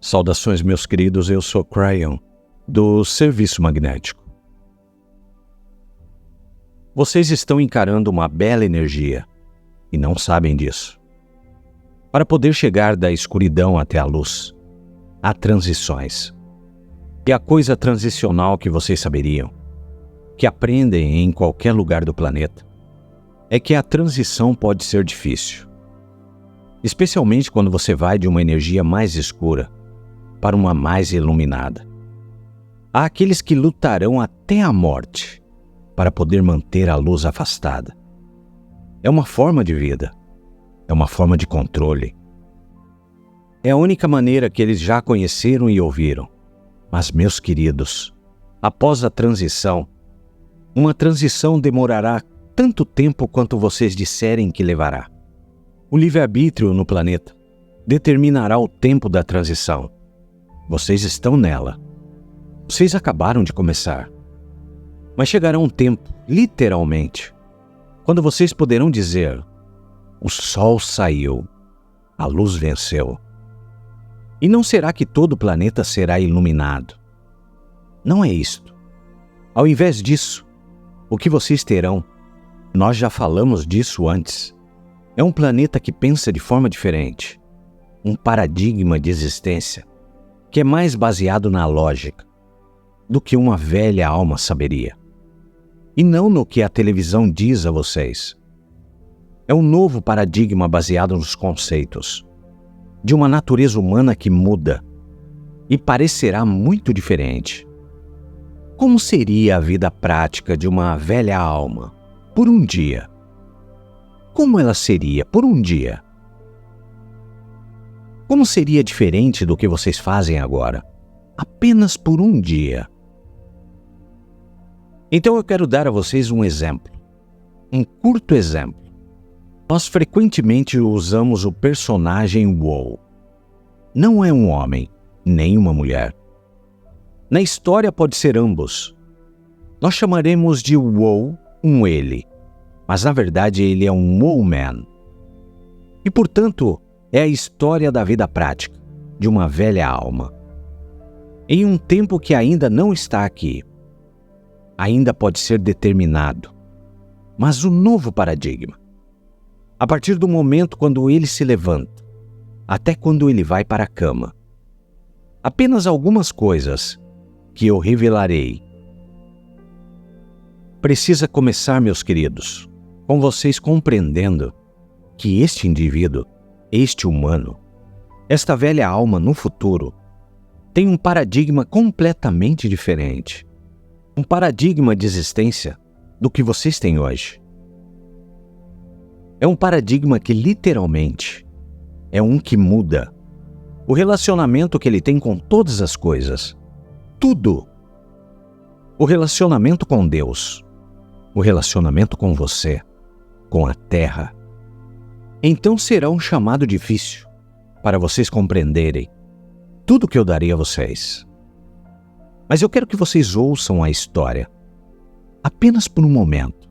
Saudações, meus queridos, eu sou Cryon, do Serviço Magnético. Vocês estão encarando uma bela energia e não sabem disso. Para poder chegar da escuridão até a luz, há transições. E a coisa transicional que vocês saberiam, que aprendem em qualquer lugar do planeta, é que a transição pode ser difícil. Especialmente quando você vai de uma energia mais escura para uma mais iluminada. Há aqueles que lutarão até a morte para poder manter a luz afastada. É uma forma de vida, é uma forma de controle. É a única maneira que eles já conheceram e ouviram. Mas, meus queridos, após a transição, uma transição demorará tanto tempo quanto vocês disserem que levará. O livre-arbítrio no planeta determinará o tempo da transição. Vocês estão nela. Vocês acabaram de começar. Mas chegará um tempo, literalmente, quando vocês poderão dizer: o sol saiu, a luz venceu. E não será que todo o planeta será iluminado. Não é isto. Ao invés disso, o que vocês terão, nós já falamos disso antes, é um planeta que pensa de forma diferente. Um paradigma de existência que é mais baseado na lógica do que uma velha alma saberia. E não no que a televisão diz a vocês. É um novo paradigma baseado nos conceitos de uma natureza humana que muda e parecerá muito diferente. Como seria a vida prática de uma velha alma por um dia? Como ela seria por um dia? Como seria diferente do que vocês fazem agora, apenas por um dia? Então eu quero dar a vocês um exemplo, um curto exemplo. Nós frequentemente usamos o personagem WoW. Não é um homem, nem uma mulher. Na história pode ser ambos. Nós chamaremos de WoW um ele, mas na verdade ele é um WoWman. E portanto, é a história da vida prática, de uma velha alma. Em um tempo que ainda não está aqui, ainda pode ser determinado, mas o novo paradigma, a partir do momento quando ele se levanta, até quando ele vai para a cama. Apenas algumas coisas que eu revelarei. Precisa começar, meus queridos, com vocês compreendendo que este indivíduo, este humano, esta velha alma no futuro, tem um paradigma completamente diferente. Um paradigma de existência do que vocês têm hoje. É um paradigma que literalmente é um que muda. O relacionamento que ele tem com todas as coisas. Tudo. O relacionamento com Deus. O relacionamento com você. Com a Terra. Então será um chamado difícil para vocês compreenderem tudo que eu darei a vocês. Mas eu quero que vocês ouçam a história apenas por um momento.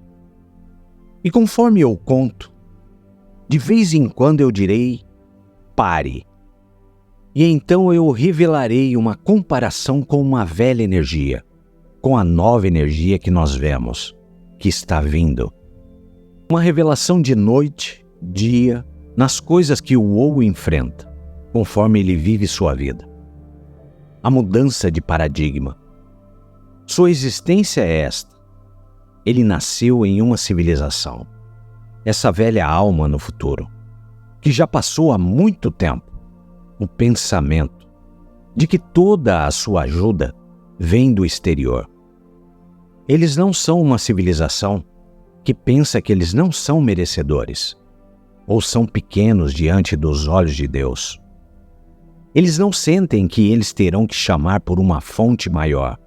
E conforme eu conto, de vez em quando eu direi: pare. E então eu revelarei uma comparação com uma velha energia, com a nova energia que nós vemos, que está vindo. Uma revelação de noite, dia, nas coisas que o WoW enfrenta, conforme ele vive sua vida. A mudança de paradigma. Sua existência é esta. Ele nasceu em uma civilização. Essa velha alma no futuro, que já passou há muito tempo, o pensamento de que toda a sua ajuda vem do exterior. Eles não são uma civilização que pensa que eles não são merecedores, ou são pequenos diante dos olhos de Deus. Eles não sentem que eles terão que chamar por uma fonte maior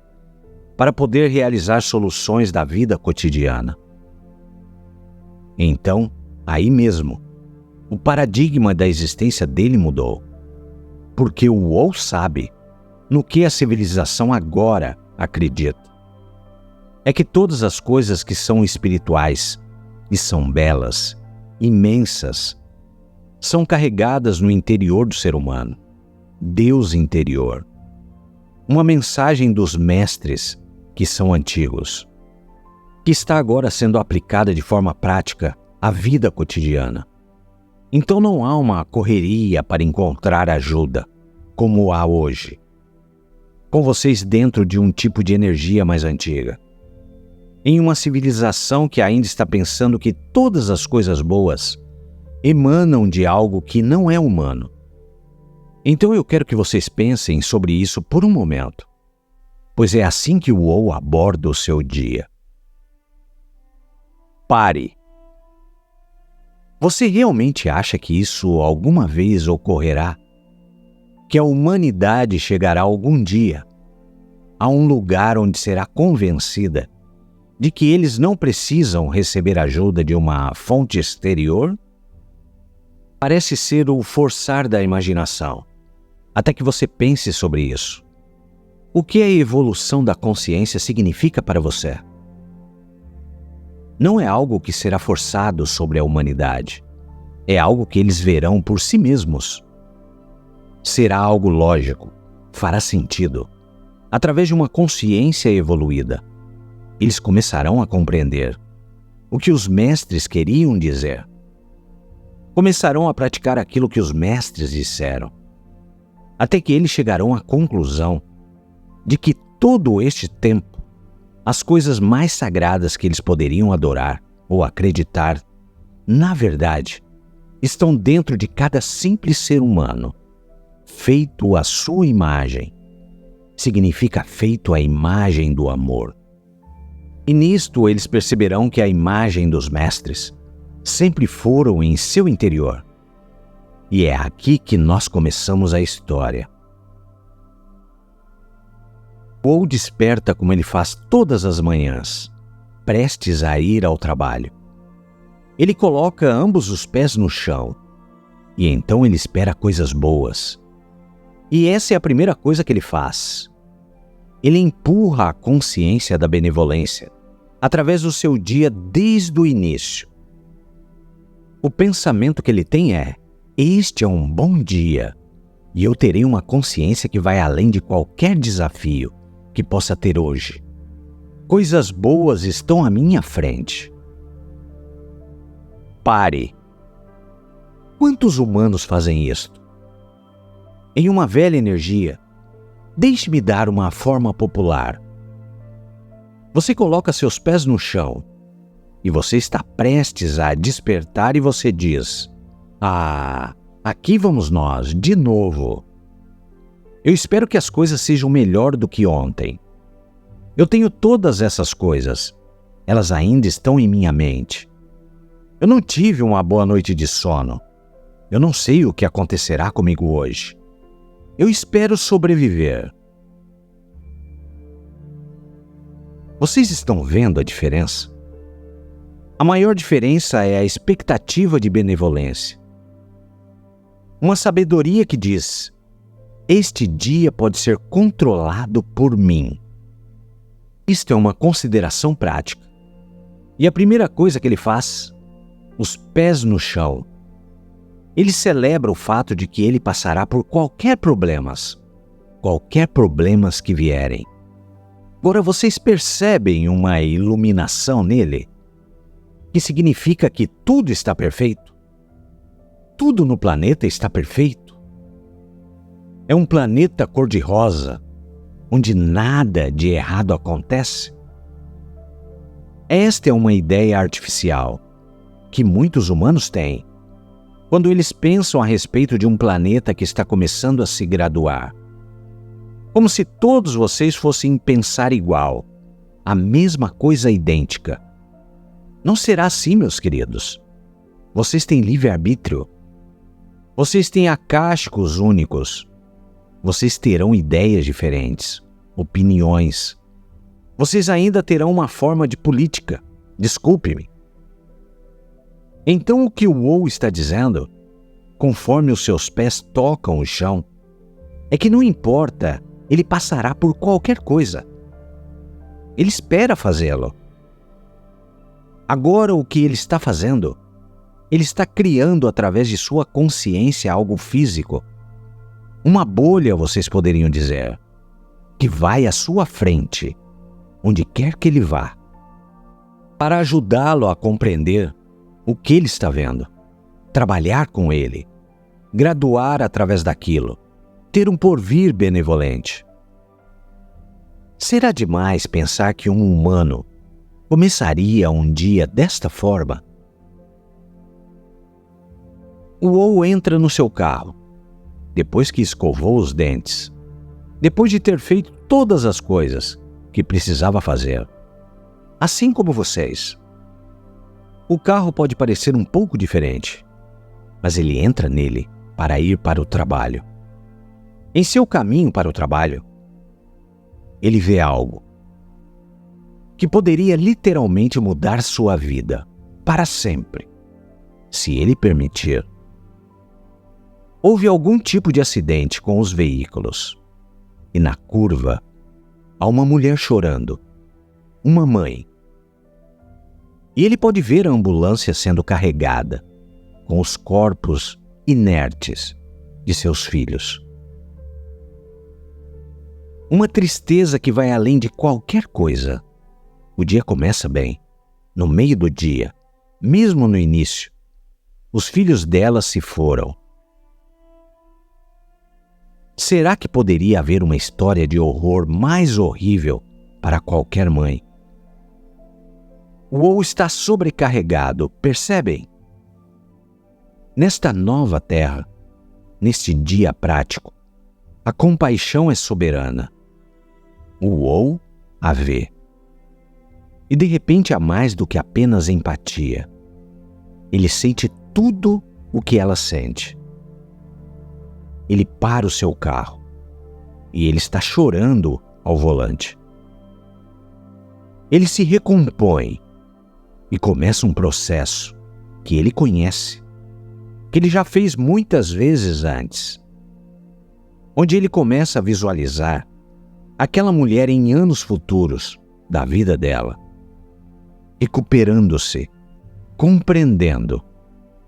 para poder realizar soluções da vida cotidiana. Então, aí mesmo, o paradigma da existência dele mudou. Porque o WoW sabe no que a civilização agora acredita. É que todas as coisas que são espirituais e são belas, imensas, são carregadas no interior do ser humano. Deus interior, uma mensagem dos mestres que são antigos, que está agora sendo aplicada de forma prática à vida cotidiana. Então não há uma correria para encontrar ajuda, como há hoje, com vocês dentro de um tipo de energia mais antiga, em uma civilização que ainda está pensando que todas as coisas boas emanam de algo que não é humano. Então eu quero que vocês pensem sobre isso por um momento, pois é assim que o WoW aborda o seu dia. Pare. Você realmente acha que isso alguma vez ocorrerá? Que a humanidade chegará algum dia a um lugar onde será convencida de que eles não precisam receber ajuda de uma fonte exterior? Parece ser o forçar da imaginação, até que você pense sobre isso. O que a evolução da consciência significa para você? Não é algo que será forçado sobre a humanidade. É algo que eles verão por si mesmos. Será algo lógico, fará sentido. Através de uma consciência evoluída, eles começarão a compreender o que os mestres queriam dizer. Começarão a praticar aquilo que os mestres disseram, até que eles chegarão à conclusão de que todo este tempo, as coisas mais sagradas que eles poderiam adorar ou acreditar, na verdade, estão dentro de cada simples ser humano, feito à sua imagem. Significa feito à imagem do amor. E nisto eles perceberão que a imagem dos mestres sempre foram em seu interior. E é aqui que nós começamos a história. WoW desperta como ele faz todas as manhãs, prestes a ir ao trabalho. Ele coloca ambos os pés no chão, e então ele espera coisas boas. E essa é a primeira coisa que ele faz. Ele empurra a consciência da benevolência através do seu dia desde o início. O pensamento que ele tem é: este é um bom dia, e eu terei uma consciência que vai além de qualquer desafio que possa ter hoje. Coisas boas estão à minha frente. Pare. Quantos humanos fazem isto? Em uma velha energia, deixe-me dar uma forma popular. Você coloca seus pés no chão e você está prestes a despertar e você diz: ah, aqui vamos nós, de novo. Eu espero que as coisas sejam melhor do que ontem. Eu tenho todas essas coisas. Elas ainda estão em minha mente. Eu não tive uma boa noite de sono. Eu não sei o que acontecerá comigo hoje. Eu espero sobreviver. Vocês estão vendo a diferença? A maior diferença é a expectativa de benevolência. Uma sabedoria que diz: este dia pode ser controlado por mim. Isto é uma consideração prática. E a primeira coisa que ele faz, os pés no chão, ele celebra o fato de que ele passará por qualquer problemas que vierem. Agora vocês percebem uma iluminação nele, que significa que tudo está perfeito? Tudo no planeta está perfeito. É um planeta cor-de-rosa, onde nada de errado acontece. Esta é uma ideia artificial que muitos humanos têm quando eles pensam a respeito de um planeta que está começando a se graduar. Como se todos vocês fossem pensar igual, a mesma coisa idêntica. Não será assim, meus queridos. Vocês têm livre-arbítrio. Vocês têm acásticos únicos. Vocês terão ideias diferentes, opiniões. Vocês ainda terão uma forma de política. Desculpe-me. Então o que o WoW está dizendo, conforme os seus pés tocam o chão, é que não importa, ele passará por qualquer coisa. Ele espera fazê-lo. Agora o que ele está fazendo? Ele está criando através de sua consciência algo físico. Uma bolha, vocês poderiam dizer, que vai à sua frente, onde quer que ele vá, para ajudá-lo a compreender o que ele está vendo, trabalhar com ele, graduar através daquilo, ter um porvir benevolente. Será demais pensar que um humano começaria um dia desta forma? O Ou entra no seu carro, depois que escovou os dentes, depois de ter feito todas as coisas que precisava fazer. Assim como vocês. O carro pode parecer um pouco diferente, mas ele entra nele para ir para o trabalho. Em seu caminho para o trabalho, ele vê algo que poderia literalmente mudar sua vida para sempre, se ele permitir. Houve algum tipo de acidente com os veículos, e na curva há uma mulher chorando, uma mãe. E ele pode ver a ambulância sendo carregada, com os corpos inertes de seus filhos. Uma tristeza que vai além de qualquer coisa. O dia começa bem. No meio do dia, mesmo no início, os filhos dela se foram. Será que poderia haver uma história de horror mais horrível para qualquer mãe? O Ou está sobrecarregado, percebem? Nesta nova terra, neste dia prático, a compaixão é soberana. O Ou a vê. E de repente há mais do que apenas empatia. Ele sente tudo o que ela sente. Ele para o seu carro e ele está chorando ao volante. Ele se recompõe e começa um processo que ele conhece, que ele já fez muitas vezes antes, onde ele começa a visualizar aquela mulher em anos futuros da vida dela, recuperando-se, compreendendo,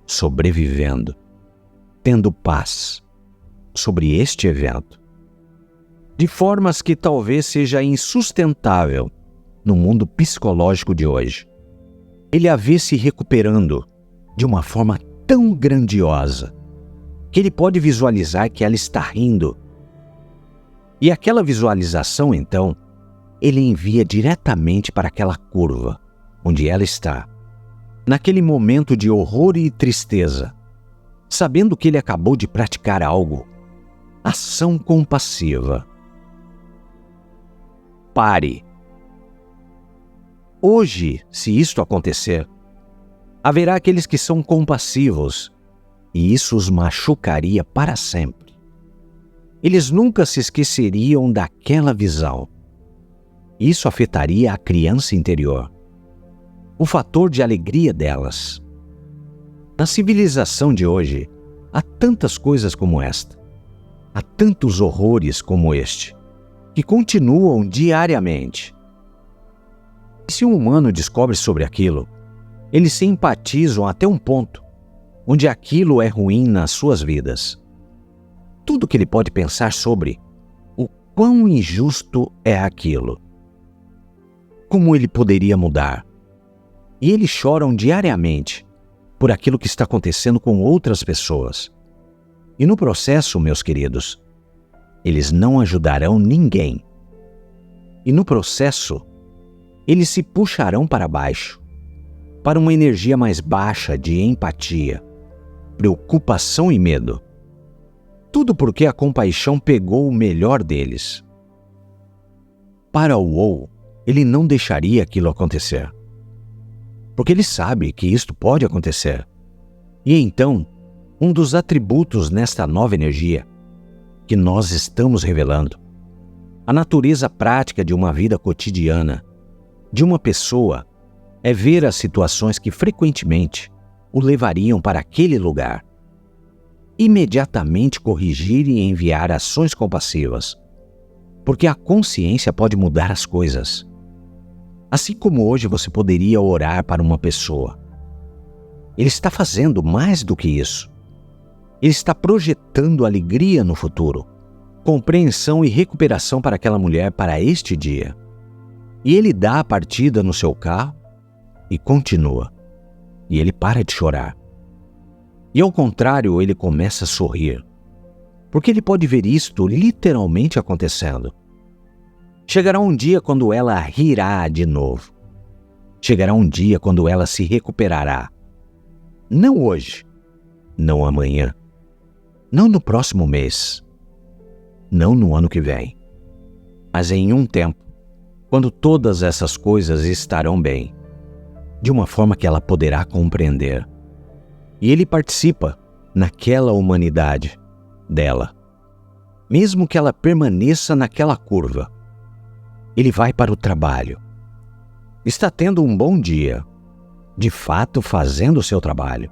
sobrevivendo, tendo paz sobre este evento, de formas que talvez seja insustentável no mundo psicológico de hoje. Ele a vê se recuperando de uma forma tão grandiosa que ele pode visualizar que ela está rindo. E aquela visualização, então, ele envia diretamente para aquela curva onde ela está, naquele momento de horror e tristeza, sabendo que ele acabou de praticar algo. Ação compassiva. Pare. Hoje, se isto acontecer, haverá aqueles que são compassivos e isso os machucaria para sempre. Eles nunca se esqueceriam daquela visão. Isso afetaria a criança interior, o fator de alegria delas. Na civilização de hoje, há tantas coisas como esta, há tantos horrores como este, que continuam diariamente. E se um humano descobre sobre aquilo, eles se empatizam até um ponto onde aquilo é ruim nas suas vidas. Tudo que ele pode pensar sobre o quão injusto é aquilo. Como ele poderia mudar? E eles choram diariamente por aquilo que está acontecendo com outras pessoas. E no processo, meus queridos, eles não ajudarão ninguém. E no processo, eles se puxarão para baixo, para uma energia mais baixa de empatia, preocupação e medo. Tudo porque a compaixão pegou o melhor deles. Para o Ou, ele não deixaria aquilo acontecer, porque ele sabe que isto pode acontecer. E então, um dos atributos nesta nova energia que nós estamos revelando, a natureza prática de uma vida cotidiana, de uma pessoa, é ver as situações que frequentemente o levariam para aquele lugar, imediatamente corrigir e enviar ações compassivas, porque a consciência pode mudar as coisas. Assim como hoje você poderia orar para uma pessoa, ele está fazendo mais do que isso. Ele está projetando alegria no futuro, compreensão e recuperação para aquela mulher para este dia. E ele dá a partida no seu carro e continua. E ele para de chorar. E ao contrário, ele começa a sorrir, porque ele pode ver isto literalmente acontecendo. Chegará um dia quando ela rirá de novo. Chegará um dia quando ela se recuperará. Não hoje, não amanhã, não no próximo mês, não no ano que vem, mas em um tempo, quando todas essas coisas estarão bem, de uma forma que ela poderá compreender. E ele participa naquela humanidade dela, mesmo que ela permaneça naquela curva. Ele vai para o trabalho. Está tendo um bom dia, de fato fazendo o seu trabalho.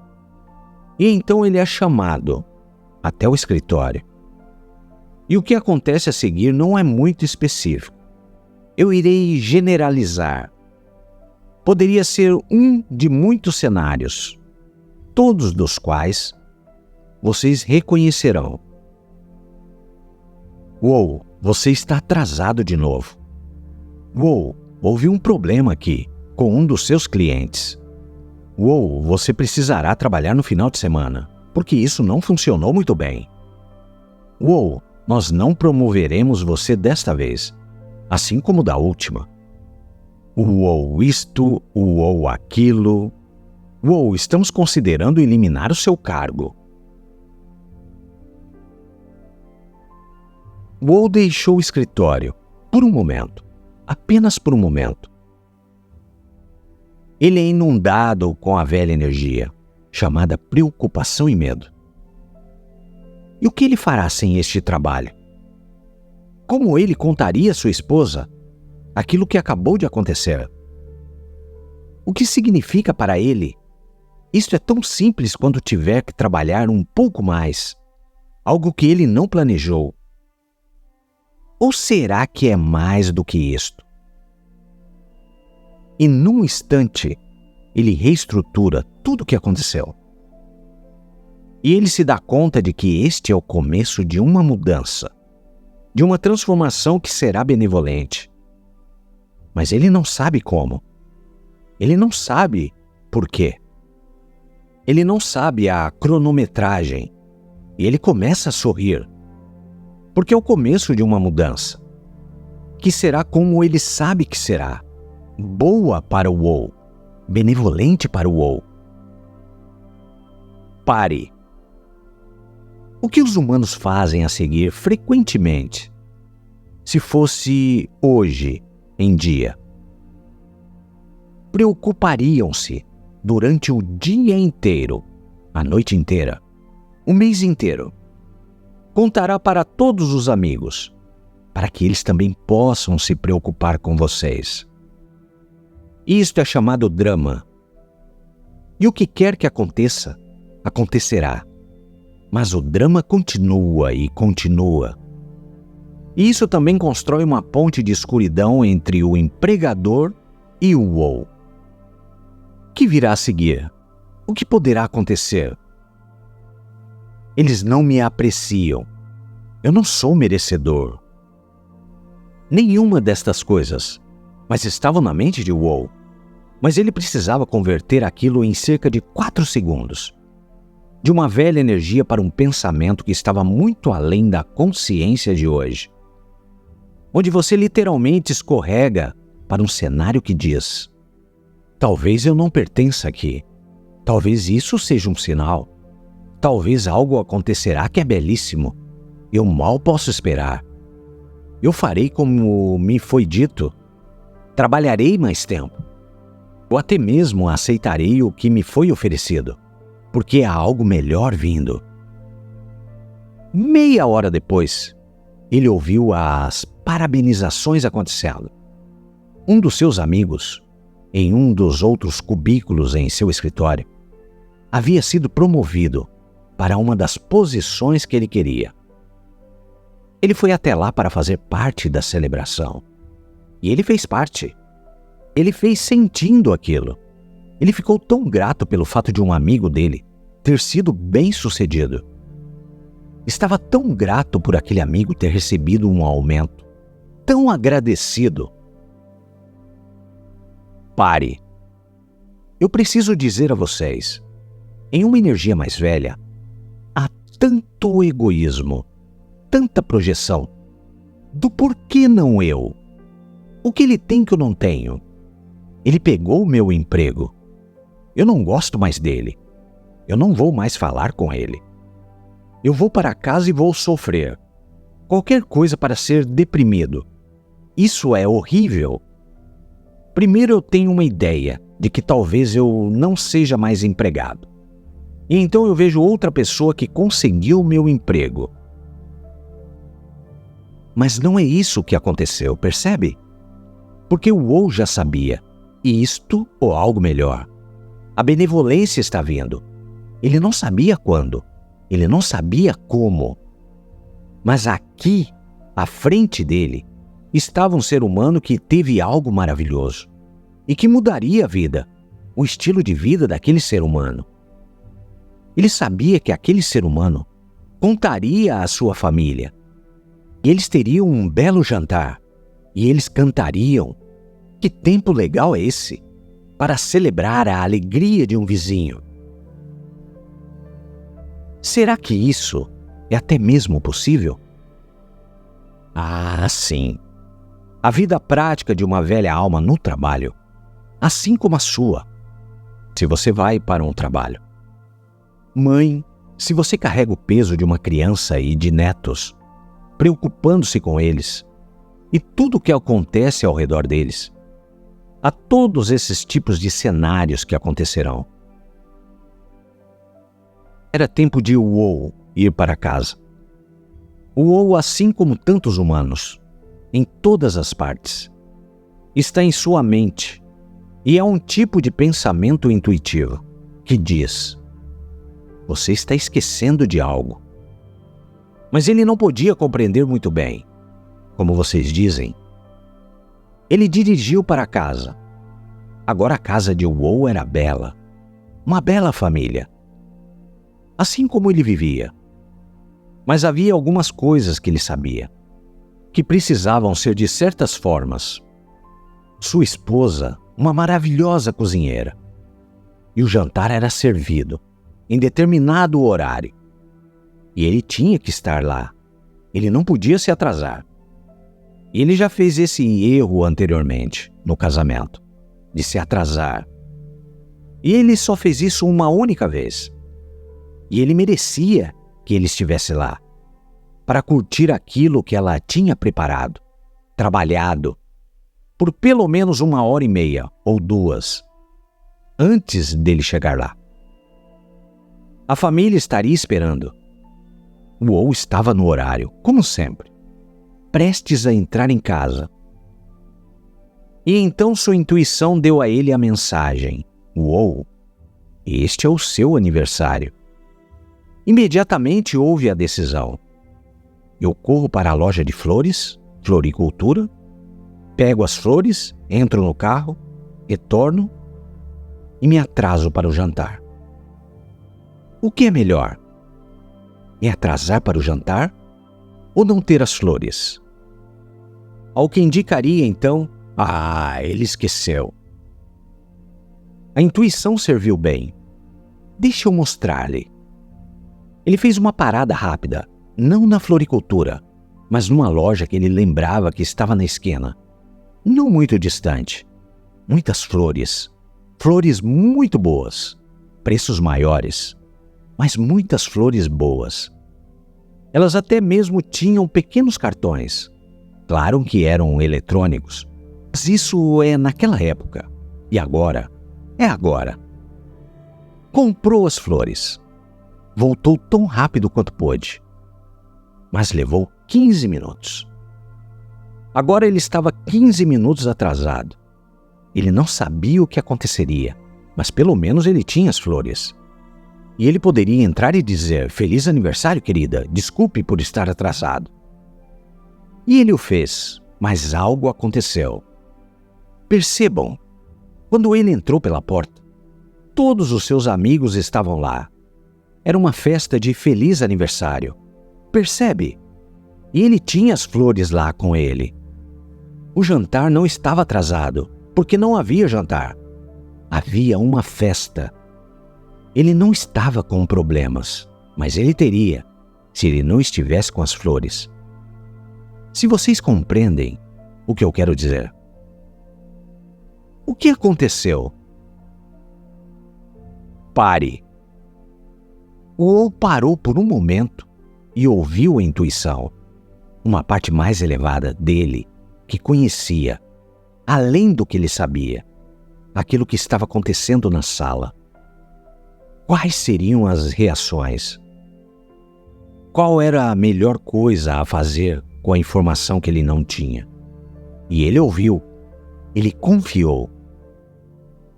E então ele é chamado até o escritório. E o que acontece a seguir não é muito específico. Eu irei generalizar. Poderia ser um de muitos cenários, todos dos quais vocês reconhecerão. Uou, você está atrasado de novo. Uou, houve um problema aqui com um dos seus clientes. Uou, você precisará trabalhar no final de semana, porque isso não funcionou muito bem. Uou, nós não promoveremos você desta vez, assim como da última. Uou, isto, uou, aquilo. Uou, estamos considerando eliminar o seu cargo. Uou deixou o escritório por um momento, apenas por um momento. Ele é inundado com a velha energia, chamada preocupação e medo. E o que ele fará sem este trabalho? Como ele contaria à sua esposa aquilo que acabou de acontecer? O que significa para ele? Isto é tão simples quando tiver que trabalhar um pouco mais, algo que ele não planejou. Ou será que é mais do que isto? E num instante, ele reestrutura tudo o que aconteceu. E ele se dá conta de que este é o começo de uma mudança, de uma transformação que será benevolente. Mas ele não sabe como. Ele não sabe por quê. Ele não sabe a cronometragem. E ele começa a sorrir. Porque é o começo de uma mudança, que será como ele sabe que será. Boa para o Uou, benevolente para o Uou. Pare. O que os humanos fazem a seguir frequentemente, se fosse hoje em dia? Preocupariam-se durante o dia inteiro, a noite inteira, o mês inteiro. Contará para todos os amigos, para que eles também possam se preocupar com vocês. Isto é chamado drama. E o que quer que aconteça, acontecerá. Mas o drama continua e continua. E isso também constrói uma ponte de escuridão entre o empregador e o Uou. O que virá a seguir? O que poderá acontecer? Eles não me apreciam. Eu não sou merecedor. Nenhuma destas coisas, mas estavam na mente de Uou. Mas ele precisava converter aquilo em cerca de 4 segundos. De uma velha energia para um pensamento que estava muito além da consciência de hoje. Onde você literalmente escorrega para um cenário que diz: talvez eu não pertença aqui. Talvez isso seja um sinal. Talvez algo acontecerá que é belíssimo. Eu mal posso esperar. Eu farei como me foi dito. Trabalharei mais tempo. Ou até mesmo aceitarei o que me foi oferecido, porque há algo melhor vindo. Meia hora depois, ele ouviu as parabenizações acontecendo. Um dos seus amigos, em um dos outros cubículos em seu escritório, havia sido promovido para uma das posições que ele queria. Ele foi até lá para fazer parte da celebração. E ele fez parte. Ele fez sentindo aquilo. Ele ficou tão grato pelo fato de um amigo dele ter sido bem-sucedido, Estava tão grato por aquele amigo ter recebido um aumento, tão agradecido. Pare. Eu preciso dizer a vocês, em uma energia mais velha, há tanto egoísmo, tanta projeção. Do porquê não eu? O que ele tem que eu não tenho? Ele pegou o meu emprego. Eu não gosto mais dele. Eu não vou mais falar com ele. Eu vou para casa e vou sofrer. Qualquer coisa para ser deprimido. Isso é horrível. Primeiro eu tenho uma ideia de que talvez eu não seja mais empregado. E então eu vejo outra pessoa que conseguiu o meu emprego. Mas não é isso que aconteceu, percebe? Porque o Ou já sabia. Isto ou algo melhor. A benevolência está vindo. Ele não sabia quando. Ele não sabia como. Mas aqui, à frente dele, estava um ser humano que teve algo maravilhoso e que mudaria a vida, o estilo de vida daquele ser humano. Ele sabia que aquele ser humano contaria à sua família. E eles teriam um belo jantar. E eles cantariam. Que tempo legal é esse para celebrar a alegria de um vizinho? Será que isso é até mesmo possível? Ah, sim. A vida prática de uma velha alma no trabalho, assim como a sua, se você vai para um trabalho. Mãe, se você carrega o peso de uma criança e de netos, preocupando-se com eles, e tudo o que acontece ao redor deles, há todos esses tipos de cenários que acontecerão. Era tempo de Ou ir para casa. Ou, assim como tantos humanos, em todas as partes, está em sua mente e é um tipo de pensamento intuitivo que diz: você está esquecendo de algo. Mas ele não podia compreender muito bem, como vocês dizem. Ele dirigiu para casa. Agora a casa de Ou era bela, uma bela família. Assim como ele vivia. Mas havia algumas coisas que ele sabia, que precisavam ser de certas formas. Sua esposa, uma maravilhosa cozinheira. E o jantar era servido, em determinado horário. E ele tinha que estar lá. Ele não podia se atrasar. E ele já fez esse erro anteriormente, no casamento, de se atrasar. E ele só fez isso uma única vez. E ele merecia que ele estivesse lá, para curtir aquilo que ela tinha preparado, trabalhado, por pelo menos 1h30 ou 2, antes dele chegar lá. A família estaria esperando. O Ou estava no horário, como sempre, prestes a entrar em casa. E então sua intuição deu a ele a mensagem: Ou, este é o seu aniversário. Imediatamente houve a decisão. Eu corro para a loja de flores, floricultura, pego as flores, entro no carro, retorno e me atraso para o jantar. O que é melhor? Me atrasar para o jantar ou não ter as flores? Ao que indicaria então, ele esqueceu. A intuição serviu bem. Deixa eu mostrar-lhe. Ele fez uma parada rápida, não na floricultura, mas numa loja que ele lembrava que estava na esquina, não muito distante. Muitas flores, flores muito boas, preços maiores, mas muitas flores boas. Elas até mesmo tinham pequenos cartões. Claro que eram eletrônicos, mas isso é naquela época. E agora, é agora. Comprou as flores. Voltou tão rápido quanto pôde, mas levou 15 minutos. Agora ele estava 15 minutos atrasado. Ele não sabia o que aconteceria, mas pelo menos ele tinha as flores. E ele poderia entrar e dizer: feliz aniversário, querida, desculpe por estar atrasado. E ele o fez, mas algo aconteceu. Percebam, quando ele entrou pela porta, todos os seus amigos estavam lá. Era uma festa de feliz aniversário. Percebe? E ele tinha as flores lá com ele. O jantar não estava atrasado, porque não havia jantar. Havia uma festa. Ele não estava com problemas, mas ele teria, se ele não estivesse com as flores. Se vocês compreendem o que eu quero dizer. O que aconteceu? Pare. O parou por um momento e ouviu a intuição, uma parte mais elevada dele, que conhecia, além do que ele sabia, aquilo que estava acontecendo na sala. Quais seriam as reações? Qual era a melhor coisa a fazer com a informação que ele não tinha? E ele ouviu, ele confiou.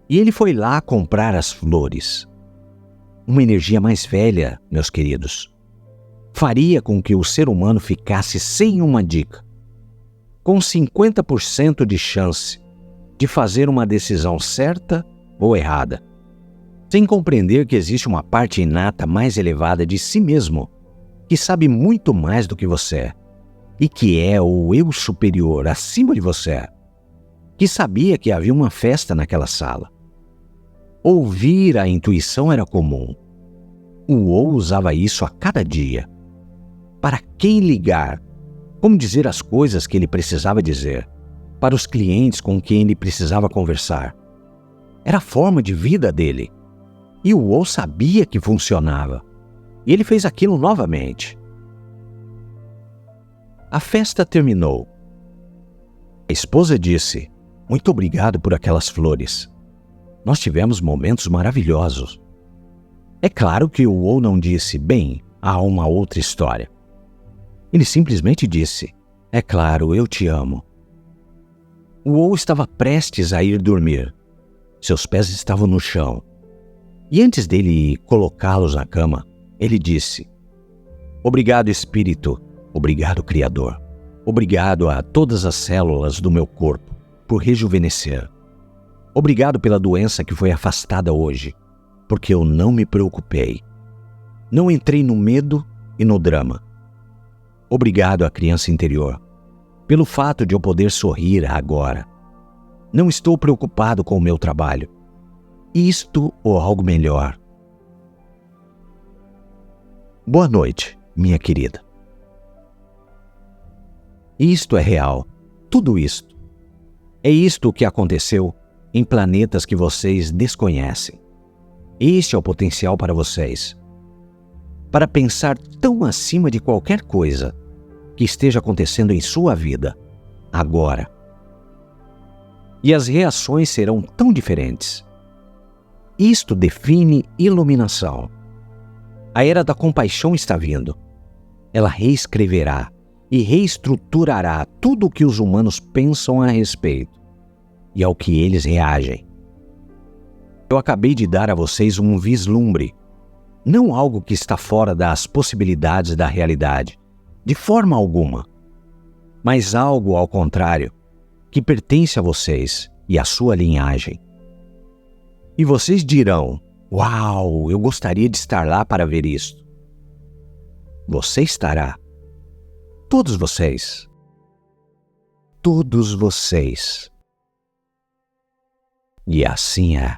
E ele foi lá comprar as flores. Uma energia mais velha, meus queridos, faria com que o ser humano ficasse sem uma dica, com 50% de chance de fazer uma decisão certa ou errada, sem compreender que existe uma parte inata mais elevada de si mesmo, que sabe muito mais do que você, e que é o eu superior acima de você, que sabia que havia uma festa naquela sala. Ouvir a intuição era comum. O Ou usava isso a cada dia. Para quem ligar? Como dizer as coisas que ele precisava dizer? Para os clientes com quem ele precisava conversar? Era a forma de vida dele. E o Ou sabia que funcionava. E ele fez aquilo novamente. A festa terminou. A esposa disse: "Muito obrigado por aquelas flores. Nós tivemos momentos maravilhosos." É claro que o Ou não disse: "Bem, há uma outra história." Ele simplesmente disse: "É claro, eu te amo." O Ou estava prestes a ir dormir. Seus pés estavam no chão. E antes dele colocá-los na cama, ele disse: "Obrigado, Espírito. Obrigado, Criador. Obrigado a todas as células do meu corpo por rejuvenescer. Obrigado pela doença que foi afastada hoje, porque eu não me preocupei. Não entrei no medo e no drama. Obrigado à criança interior, pelo fato de eu poder sorrir agora. Não estou preocupado com o meu trabalho. Isto ou algo melhor." Boa noite, minha querida. Isto é real, tudo isto. É isto o que aconteceu em planetas que vocês desconhecem. Este é o potencial para vocês. Para pensar tão acima de qualquer coisa que esteja acontecendo em sua vida, agora. E as reações serão tão diferentes. Isto define iluminação. A era da compaixão está vindo. Ela reescreverá e reestruturará tudo o que os humanos pensam a respeito e ao que eles reagem. Eu acabei de dar a vocês um vislumbre, não algo que está fora das possibilidades da realidade, de forma alguma, mas algo ao contrário, que pertence a vocês e à sua linhagem. E vocês dirão: "Uau, eu gostaria de estar lá para ver isto." Você estará. Todos vocês. Todos vocês. E assim é.